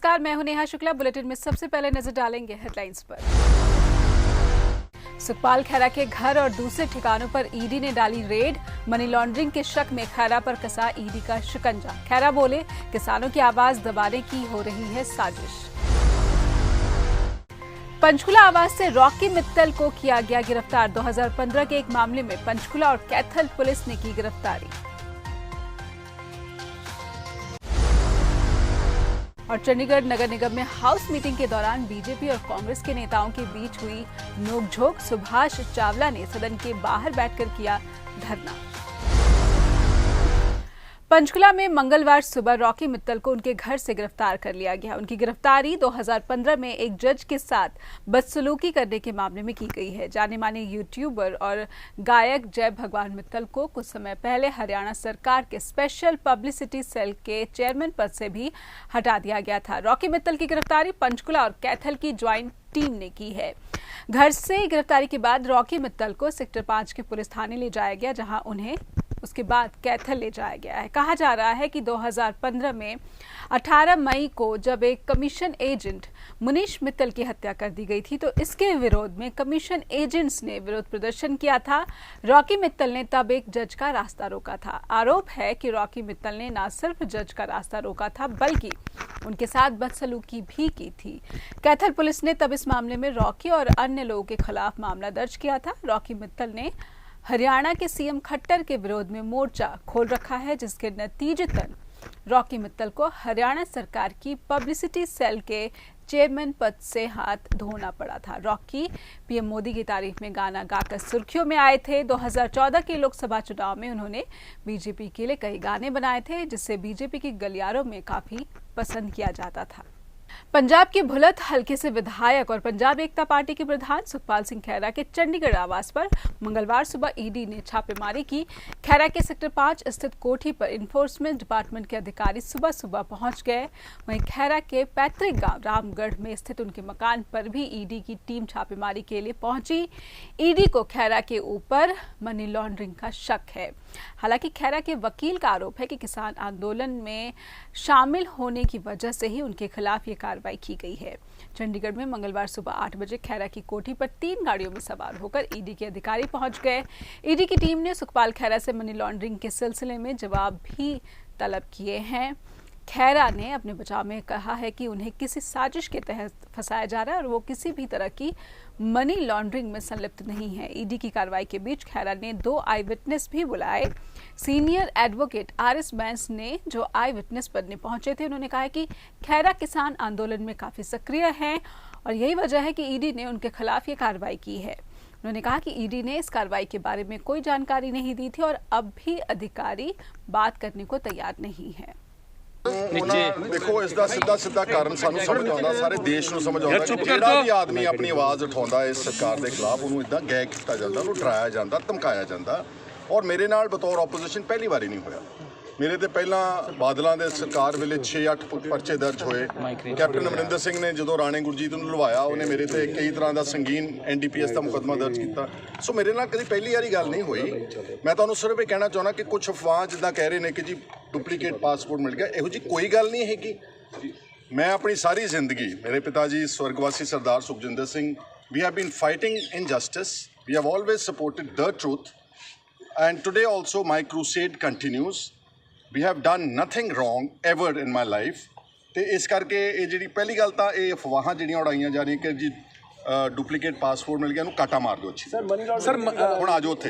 नमस्कार, मैं हूं नेहा शुक्ला। बुलेटिन में सबसे पहले नजर डालेंगे हेडलाइंस पर। सुखपाल खैरा के घर और दूसरे ठिकानों पर ईडी ने डाली रेड। मनी लॉन्ड्रिंग के शक में खैरा पर कसा ईडी का शिकंजा। खैरा बोले, किसानों की आवाज दबाने की हो रही है साजिश। पंचकुला आवास से रॉकी मित्तल को किया गया गिरफ्तार। 2015 के एक मामले में पंचकुला और कैथल पुलिस ने की गिरफ्तारी। और चंडीगढ़ नगर निगम में हाउस मीटिंग के दौरान बीजेपी और कांग्रेस के नेताओं के बीच हुई नोकझोंक। सुभाष चावला ने सदन के बाहर बैठकर किया धरना। पंचकुला में मंगलवार सुबह रॉकी मित्तल को उनके घर से गिरफ्तार कर लिया गया। उनकी गिरफ्तारी 2015 में एक जज के साथ बदसलूकी करने के मामले में की गई है। जाने माने यूट्यूबर और गायक जय भगवान मित्तल को कुछ समय पहले हरियाणा सरकार के स्पेशल पब्लिसिटी सेल के चेयरमैन पद से भी हटा दिया गया था। रॉकी मित्तल की गिरफ्तारी पंचकुला और कैथल की ज्वाइंट टीम ने की है। घर से गिरफ्तारी के बाद रॉकी मित्तल को सेक्टर 5 के पुलिस थाने ले जाया गया, जहां उन्हें उसके बाद कैथल ले जाया गया है। कहा जा रहा है कि 2015 में 18 मई को जब एक कमीशन एजेंट मुनीश मित्तल की हत्या कर दी गई थी, तो इसके विरोध में कमीशन एजेंट्स ने विरोध प्रदर्शन किया था। रॉकी मित्तल ने तब एक जज का रास्ता रोका था। आरोप है कि रॉकी मित्तल ने न सिर्फ जज का रास्ता रोका था, बल्कि उनके साथ बदसलूकी भी की थी। कैथल पुलिस ने तब इस मामले में रॉकी और अन्य लोगों के खिलाफ मामला दर्ज किया था। रॉकी मित्तल ने हरियाणा के सीएम खट्टर के विरोध में मोर्चा खोल रखा है, जिसके नतीजतन रॉकी मित्तल को हरियाणा सरकार की पब्लिसिटी सेल के चेयरमैन पद से हाथ धोना पड़ा था। रॉकी पीएम मोदी की तारीफ में गाना गाकर सुर्खियों में आए थे। 2014 के लोकसभा चुनाव में उन्होंने बीजेपी के लिए कई गाने बनाए थे, जिससे बीजेपी की गलियारों में काफी पसंद किया जाता था। पंजाब के भुलत हल्के से विधायक और पंजाब एकता पार्टी के प्रधान सुखपाल सिंह खैरा के चंडीगढ़ आवास पर मंगलवार सुबह ईडी ने छापेमारी की। खैरा के सेक्टर 5 स्थित कोठी पर इन्फोर्समेंट डिपार्टमेंट के अधिकारी सुबह सुबह पहुंच गए। वहीं खैरा के पैतृक गांव रामगढ़ में स्थित उनके मकान पर भी ईडी की टीम छापेमारी के लिए पहुंची। ईडी को खैरा के ऊपर मनी लॉन्ड्रिंग का शक है। हालांकि खैरा के वकील का आरोप है कि किसान आंदोलन में शामिल होने की वजह से ही उनके खिलाफ ये कार्रवाई की गई है। चंडीगढ़ में मंगलवार सुबह 8 बजे खैरा की कोठी पर 3 गाड़ियों में सवार होकर ईडी के अधिकारी पहुंच गए। ईडी की टीम ने सुखपाल खैरा से मनी लॉन्ड्रिंग के सिलसिले में जवाब भी तलब किए हैं। खैरा ने अपने बचाव में कहा है कि उन्हें किसी साजिश के तहत फंसाया जा रहा है और वो किसी भी तरह की मनी लॉन्ड्रिंग में संलिप्त नहीं है। ईडी की कार्रवाई के बीच खैरा ने 2 आई विटनेस भी बुलाए। सीनियर एडवोकेट आरएस बैंस ने जो आई विटनेस बनने पहुंचे थे, उन्होंने कहा कि खैरा किसान आंदोलन में काफी सक्रिय हैं और यही वजह है कि ईडी ने उनके खिलाफ ये कार्रवाई की है। उन्होंने कहा कि ईडी ने इस कार्रवाई के बारे में कोई जानकारी नहीं दी थी और अब भी अधिकारी बात करने को तैयार नहीं है। देखो, इसका सीधा कारण सानू समझ आउंदा, सारे देश ਨੂੰ समझ आउंदा कि ਜਿਹੜਾ ਵੀ ਆਦਮੀ ਆਪਣੀ ਆਵਾਜ਼ ਉਠਾਉਂਦਾ ਇਸ ਸਰਕਾਰ ਦੇ ਖਿਲਾਫ, ਉਹਨੂੰ ਇਦਾਂ ਗੈ ਕੀਤਾ ਜਾਂਦਾ, ਉਹਨੂੰ ਡਰਾਇਆ ਜਾਂਦਾ, ਧਮਕਾਇਆ ਜਾਂਦਾ। ਔਰ ਮੇਰੇ ਨਾਲ ਬਤੌਰ ਆਪੋਜੀਸ਼ਨ ਪਹਿਲੀ ਵਾਰੀ ਨਹੀਂ ਹੋਇਆ। ਮੇਰੇ ਤੇ ਪਹਿਲਾਂ ਬਾਦਲਾਂ ਦੇ ਸਰਕਾਰ ਵੇਲੇ 6-8 ਪਰਚੇ ਦਰਜ ਹੋਏ। ਕੈਪਟਨ ਅਮਰਿੰਦਰ ਸਿੰਘ ਨੇ ਜਦੋਂ ਰਾਣੇ ਗੁਰਜੀਤ ਨੂੰ ਲਵਾਇਆ, ਉਹਨੇ ਮੇਰੇ ਤੇ ਕਈ ਤਰ੍ਹਾਂ ਦਾ ਸੰਗੀਨ ਐਨਡੀਪੀਐਸ ਦਾ ਮੁਕੱਦਮਾ ਦਰਜ ਕੀਤਾ। ਸੋ ਮੇਰੇ ਨਾਲ ਕਦੀ ਪਹਿਲੀ ਵਾਰੀ ਗੱਲ ਨਹੀਂ ਹੋਈ। ਮੈਂ ਤੁਹਾਨੂੰ ਸਿਰਫ ਇਹ ਕਹਿਣਾ ਚਾਹੁੰਦਾ ਕਿ ਕੁਝ ਅਫਵਾਹ ਜਿੱਦਾਂ ਕਹਿ ਰਹੇ ਨੇ ਕਿ ਜੀ ਡੁਪਲੀਕੇਟ ਪਾਸਪੋਰਟ ਮਿਲ ਗਿਆ, ਇਹੋ ਜਿਹੀ ਕੋਈ ਗੱਲ ਨਹੀਂ ਹੈਗੀ। ਮੈਂ ਆਪਣੀ ਸਾਰੀ ਜ਼ਿੰਦਗੀ, ਮੇਰੇ ਪਿਤਾ ਜੀ ਸਵਰਗਵਾਸੀ Sardar Sukhjinder Singh, we have been fighting injustice, we have always supported the truth, and today also my crusade continues। We have done nothing wrong ever in my life। ਤੇ ਇਸ ਕਰਕੇ ਇਹ ਜਿਹੜੀ ਪਹਿਲੀ ਗੱਲ ਤਾਂ ਇਹ ਅਫਵਾਹਾਂ ਜਿਹੜੀਆਂ ਉਡਾਈਆਂ ਜਾ ਰਹੀਆਂ ਕਿ ਜੀ ਡੁਪਲੀਕੇਟ ਪਾਸਪੋਰਟ ਮਿਲ ਗਿਆ, ਇਹਨੂੰ ਕਾਟਾ ਮਾਰ ਦਿਓ। ਅੱਛੀ ਸਰ ਹੁਣ ਆ ਜਾਓ ਉੱਥੇ।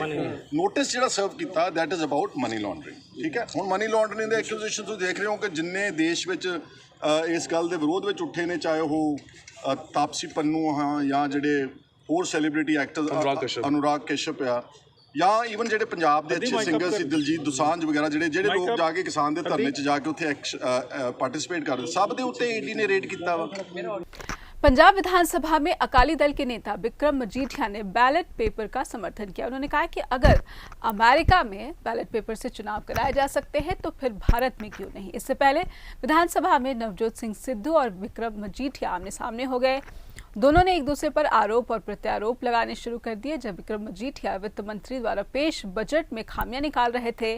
ਨੋਟਿਸ ਜਿਹੜਾ ਸਰਵ ਕੀਤਾ, ਦੈਟ ਇਜ਼ ਅਬਾਊਟ ਮਨੀ ਲੌਂਡਰਿੰਗ। ਠੀਕ ਹੈ, ਹੁਣ ਮਨੀ ਲੌਂਡਰਿੰਗ ਦੇ ਐਕਿਊਜ਼ੇਸ਼ਨ ਤੁਸੀਂ ਦੇਖ ਰਹੇ ਹੋ ਕਿ ਜਿੰਨੇ ਦੇਸ਼ ਵਿੱਚ ਇਸ ਗੱਲ ਦੇ ਵਿਰੋਧ ਵਿੱਚ ਉੱਠੇ ਨੇ, ਚਾਹੇ ਉਹ ਤਾਪਸੀ ਪੰਨੂ ਹਾਂ ਜਾਂ ਜਿਹੜੇ ਹੋਰ ਸੈਲੀਬ੍ਰਿਟੀ ਐਕਟਰ ਅਨੁਰਾਗ ਕਸ਼ਯਪ ਆ, ਜਾਂ ਈਵਨ ਜਿਹੜੇ ਪੰਜਾਬ ਦੇ ਅੱਛੇ ਸਿੰਗਰ ਸੀ ਦਿਲਜੀਤ ਦੋਸਾਂਝ ਵਗੈਰਾ, ਜਿਹੜੇ ਲੋਕ ਜਾ ਕੇ ਕਿਸਾਨ ਦੇ ਧਰਨੇ 'ਚ ਜਾ ਕੇ ਉੱਥੇ ਪਾਰਟਿਸਿਪੇਟ ਕਰਦੇ, ਸਭ ਦੇ ਉੱਤੇ ईडी ने रेड किया वा। पंजाब विधानसभा में अकाली दल के नेता विक्रम मजीठिया ने बैलेट पेपर का समर्थन किया। उन्होंने कहा कि अगर अमेरिका में बैलेट पेपर से चुनाव कराए जा सकते हैं तो फिर भारत में क्यों नहीं। इससे पहले विधानसभा में नवजोत सिंह सिद्धू और विक्रम मजीठिया आमने सामने हो गए। दोनों ने एक दूसरे पर आरोप और प्रत्यारोप लगाने शुरू कर दिए। जब विक्रम मजीठिया वित्त मंत्री द्वारा पेश बजट में खामियां निकाल रहे थे,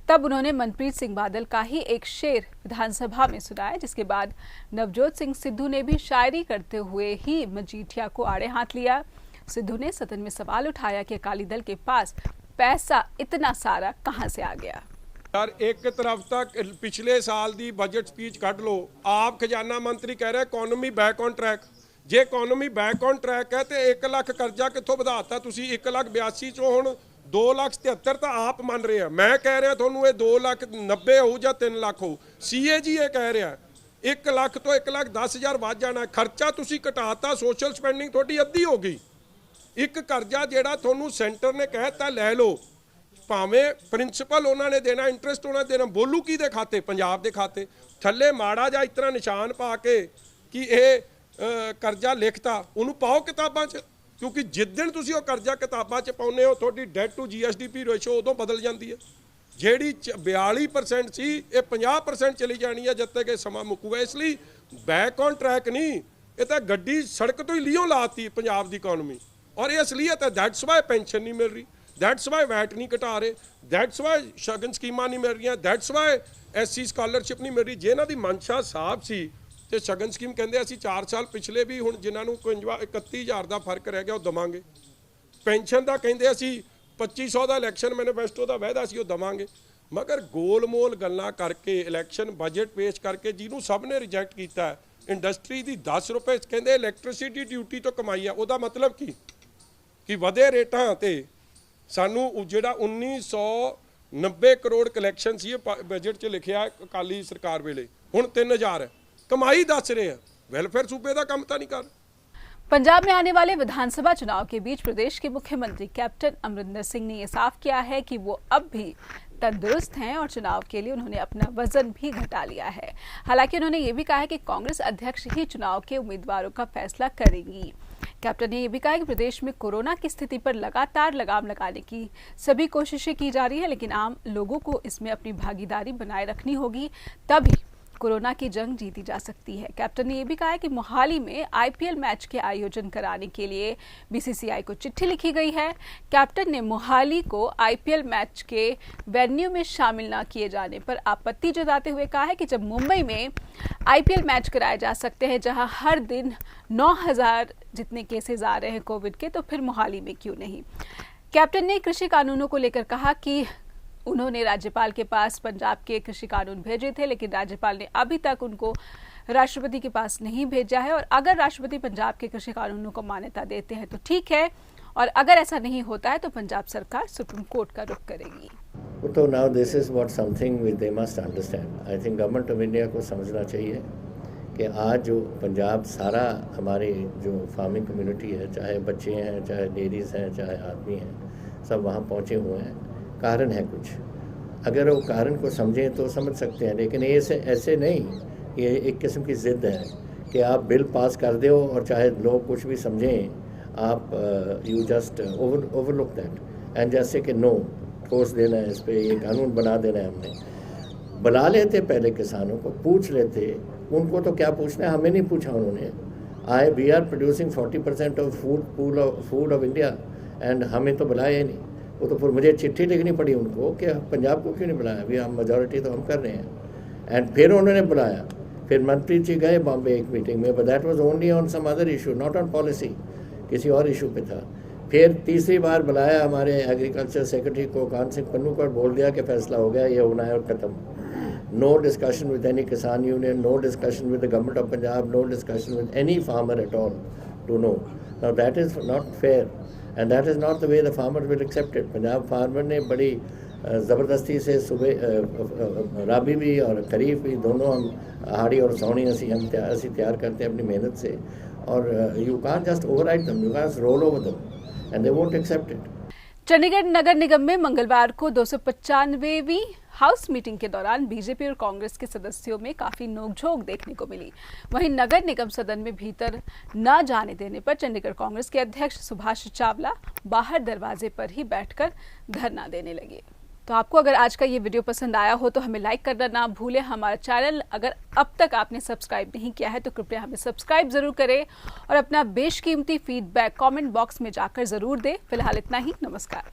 तब उन्होंने मनप्रीत सिंह बादल का ही एक शेर विधानसभा में सुनाया, जिसके बाद नवजोत सिंह सिद्धू ने भी शायरी करते हुए ही मजीठिया को आड़े हाथ लिया। सिद्धू ने सदन में सवाल उठाया कि अकाली दल के पास पैसा इतना सारा कहां से आ गया। यार एक तरफ तक पिछले साल दी बजट स्पीच कट लो, आप खजाना मंत्री कह रहे economy back on track. J economy back on track है तो 1 लाख करजा कितों ਵਧਾਤਾ ਤੁਸੀਂ? 1,82,000 चो हुण 2,77,000 ਤਾਂ ਆਪ ਮੰਨ ਰਹੇ ਆ। ਮੈਂ ਕਹਿ ਰਿਹਾ ਤੁਹਾਨੂੰ ਇਹ 2,90,000 ਹੋਊ ਜਾਂ 3 ਲੱਖ ਹੋਊ। CAG ਇਹ ਕਹਿ ਰਿਹਾ 1 ਲੱਖ ਤੋਂ 1,10,000 ਵੱਧ ਜਾਣਾ। ਖਰਚਾ ਤੁਸੀਂ ਘਟਾਤਾ, ਸੋਸ਼ਲ ਸਪੈਂਡਿੰਗ ਤੁਹਾਡੀ ਅੱਧੀ ਹੋ ਗਈ। ਇੱਕ ਕਰਜ਼ਾ ਜਿਹੜਾ ਤੁਹਾਨੂੰ ਸੈਂਟਰ ਨੇ ਕਹਿਤਾ ਲੈ ਲਓ, ਭਾਵੇਂ ਪ੍ਰਿੰਸੀਪਲ ਉਹਨਾਂ ਨੇ ਦੇਣਾ, ਇੰਟਰਸਟ ਉਹਨਾਂ ਦੇਣਾ, ਬੋਲੂ ਕੀ ਦੇ ਖਾਤੇ? ਪੰਜਾਬ ਦੇ ਖਾਤੇ। ਥੱਲੇ ਮਾੜਾ ਜਿਹਾ ਇਸ ਤਰ੍ਹਾਂ ਨਿਸ਼ਾਨ ਪਾ ਕੇ ਕਿ ਇਹ ਕਰਜ਼ਾ ਲਿਖਤਾ, ਉਹਨੂੰ ਪਾਓ ਕਿਤਾਬਾਂ 'ਚ, ਕਿਉਂਕਿ ਜਿਸ ਦਿਨ ਤੁਸੀਂ ਉਹ ਕਰਜ਼ਾ ਕਿਤਾਬਾਂ 'ਚ ਪਾਉਂਦੇ ਹੋ ਤੁਹਾਡੀ ਡੈਟ ਟੂ GSDP ਰੇਸ਼ੋ ਉਦੋਂ ਬਦਲ ਜਾਂਦੀ ਹੈ। ਜਿਹੜੀ 42% ਸੀ ਇਹ 50% ਚਲੀ ਜਾਣੀ ਹੈ ਜਦ ਤੱਕ ਇਹ ਸਮਾਂ ਮੁੱਕੂਗਾ। ਇਸ ਲਈ ਬੈਕ ਔਨ ਟਰੈਕ ਨਹੀਂ, ਇਹ ਤਾਂ ਗੱਡੀ ਸੜਕ ਤੋਂ ਹੀ ਲੀਓ ਲਾਤੀ ਪੰਜਾਬ ਦੀ ਇਕਨੋਮੀ। ਔਰ ਇਹ ਅਸਲੀਅਤ ਹੈ। ਦੈਟਸ ਵਾਈ ਪੈਨਸ਼ਨ ਨਹੀਂ ਮਿਲ ਰਹੀ, ਦੈਟਸ ਵਾਈ ਵੈਟ ਨਹੀਂ ਘਟਾ ਰਹੇ, ਦੈਟਸ ਵਾਈ ਸ਼ਗਨ ਸਕੀਮਾਂ ਨਹੀਂ ਮਿਲ ਰਹੀਆਂ, ਦੈਟਸ ਵਾਈ SC ਸਕਾਲਰਸ਼ਿਪ ਨਹੀਂ ਮਿਲ ਰਹੀ। ਜੇ ਇਹਨਾਂ ਦੀ ਮਨਸ਼ਾ ਸਾਫ਼ ਸੀ ਤੇ ਸ਼ਗਨ ਸਕੀਮ ਕਹਿੰਦੇ ਅਸੀਂ 4 ਸਾਲ ਪਿਛਲੇ ਵੀ ਹੁਣ ਜਿਨ੍ਹਾਂ ਨੂੰ 31,000 ਦਾ ਫਰਕ ਰਹਿ ਗਿਆ ਉਹ ਦਵਾਂਗੇ। ਪੈਨਸ਼ਨ ਦਾ ਕਹਿੰਦੇ ਅਸੀਂ 2500 ਦਾ ਇਲੈਕਸ਼ਨ ਮੈਨੀਫੈਸਟੋ ਦਾ ਵਾਅਦਾ ਸੀ ਉਹ ਦਵਾਂਗੇ। ਮਗਰ ਗੋਲ-ਮੋਲ ਗੱਲਾਂ ਕਰਕੇ ਇਲੈਕਸ਼ਨ ਬਜਟ ਪੇਸ਼ ਕਰਕੇ ਜਿਹਨੂੰ ਸਭ ਨੇ ਰਿਜੈਕਟ ਕੀਤਾ, ਇੰਡਸਟਰੀ ਦੀ 10 ਰੁਪਏ ਕਹਿੰਦੇ ਇਲੈਕਟ੍ਰਿਸਿਟੀ ਡਿਊਟੀ ਤੋਂ ਕਮਾਈ ਆ। ਉਹਦਾ ਮਤਲਬ ਕੀ ਕਿ ਵਧੇ ਰੇਟਾਂ ਤੇ ਸਾਨੂੰ ਜਿਹੜਾ 1990 ਕਰੋੜ ਕਲੈਕਸ਼ਨ ਸੀ ਬਜਟ 'ਚ ਲਿਖਿਆ ਅਕਾਲੀ ਸਰਕਾਰ ਵੇਲੇ, ਹੁਣ 3000 ਹੈ। कमाई दस रहे हैं, वेलफेयर सूबे का काम तो नहीं कर। पंजाब में आने वाले विधानसभा चुनाव के बीच प्रदेश के मुख्यमंत्री कैप्टन अमरिंदर सिंह ने यह साफ किया है कि वो अब भी तंदुरुस्त हैं और चुनाव के लिए उन्होंने अपना वजन भी घटा लिया है। हालांकि उन्होंने ये भी कहा है कि कांग्रेस अध्यक्ष ही चुनाव के उम्मीदवारों का फैसला करेंगी। कैप्टन ने यह भी कहा कि प्रदेश में कोरोना की स्थिति पर लगातार लगाम लगाने की सभी कोशिशें की जा रही है, लेकिन आम लोगों को इसमें अपनी भागीदारी बनाए रखनी होगी, तभी कोरोना की जंग जीती जा सकती है। कैप्टन ने यह भी कहा है कि मोहाली में IPL मैच के आयोजन कराने के लिए BCCI को चिट्ठी लिखी गई है। कैप्टन ने मोहाली को IPL मैच के वेन्यू में शामिल न किए जाने पर आपत्ति जताते हुए कहा है कि जब मुंबई में IPL मैच कराए जा सकते हैं जहां हर दिन 9,000 जितने केसेस आ रहे हैं कोविड के, तो फिर मोहाली में क्यों नहीं। कैप्टन ने कृषि कानूनों को लेकर कहा कि उन्होंने राज्यपाल के पास पंजाब के कृषि कानून भेजे थे, लेकिन राज्यपाल ने अभी तक उनको राष्ट्रपति के पास नहीं भेजा है। और अगर राष्ट्रपति पंजाब के कृषि कानूनों को मान्यता देते हैं तो ठीक है, और अगर ऐसा नहीं होता है तो पंजाब सरकार सुप्रीम कोर्ट का रुख करेगी। तो now this is what something which they must understand. I think government of India को समझना चाहिए कि आज जो पंजाब सारा हमारी जो फार्मिंग कम्युनिटी है, चाहे बच्चे हैं, चाहे लेडीज़ हैं, चाहे आदमी हैं, सब वहाँ पहुँचे हुए हैं। कारण है कुछ, अगर वो कारण को समझें तो समझ सकते हैं, लेकिन ऐसे नहीं। ये एक किस्म की ज़िद है कि आप बिल पास कर दो और चाहे लोग कुछ भी समझें, आप you just overlook that and जैसे कि नो ठोस देना है, इस पर ये कानून बना देना है। हमने बुला लेते पहले किसानों को, पूछ लेते उनको, तो क्या पूछना है, हमें नहीं पूछा उन्होंने। We are producing 40% of food of India and हमें तो बुलाया ही नहीं। वो तो फिर मुझे चिट्ठी लिखनी पड़ी उनको कि पंजाब को क्यों नहीं बुलाया, अभी हम मेजॉरिटी तो हम कर रहे हैं। एंड फिर उन्होंने बुलाया, फिर मंत्री जी गए बॉम्बे एक मीटिंग में, but that was only on some other issue, not on policy, किसी और इशू पे था। फिर तीसरी बार बुलाया हमारे एग्रीकल्चर सेक्रेटरी को, कान सिंह पन्नू को, बोल दिया कि फैसला हो गया, ये होना है और ख़त्म। नो डिस्कशन विद एनी किसान union, no discussion with the government of Punjab, no discussion with any farmer at all to know. Now that is not fair and that is not the way the farmer will accept it। Punjab farmer ने बड़ी ज़बरदस्ती से सुबह राबी भी और खरीफ भी दोनों हम हाड़ी और सौनी हम तैयार करते हैं अपनी मेहनत से, और you can't just override them, you can't roll over them and they won't accept it. Chandigarh नगर निगम में मंगलवार को 295वीं हाउस मीटिंग के दौरान बीजेपी और कांग्रेस के सदस्यों में काफी नोकझोंक देखने को मिली। वहीं नगर निगम सदन में भीतर न जाने देने पर चंडीगढ़ कांग्रेस के अध्यक्ष सुभाष चावला बाहर दरवाजे पर ही बैठकर धरना देने लगे। तो आपको अगर आज का ये वीडियो पसंद आया हो तो हमें लाइक करना ना भूलें। हमारा चैनल अगर अब तक आपने सब्सक्राइब नहीं किया है तो कृपया हमें सब्सक्राइब जरूर करें और अपना बेशकीमती फीडबैक कमेंट बॉक्स में जाकर जरूर दें। फिलहाल इतना ही, नमस्कार।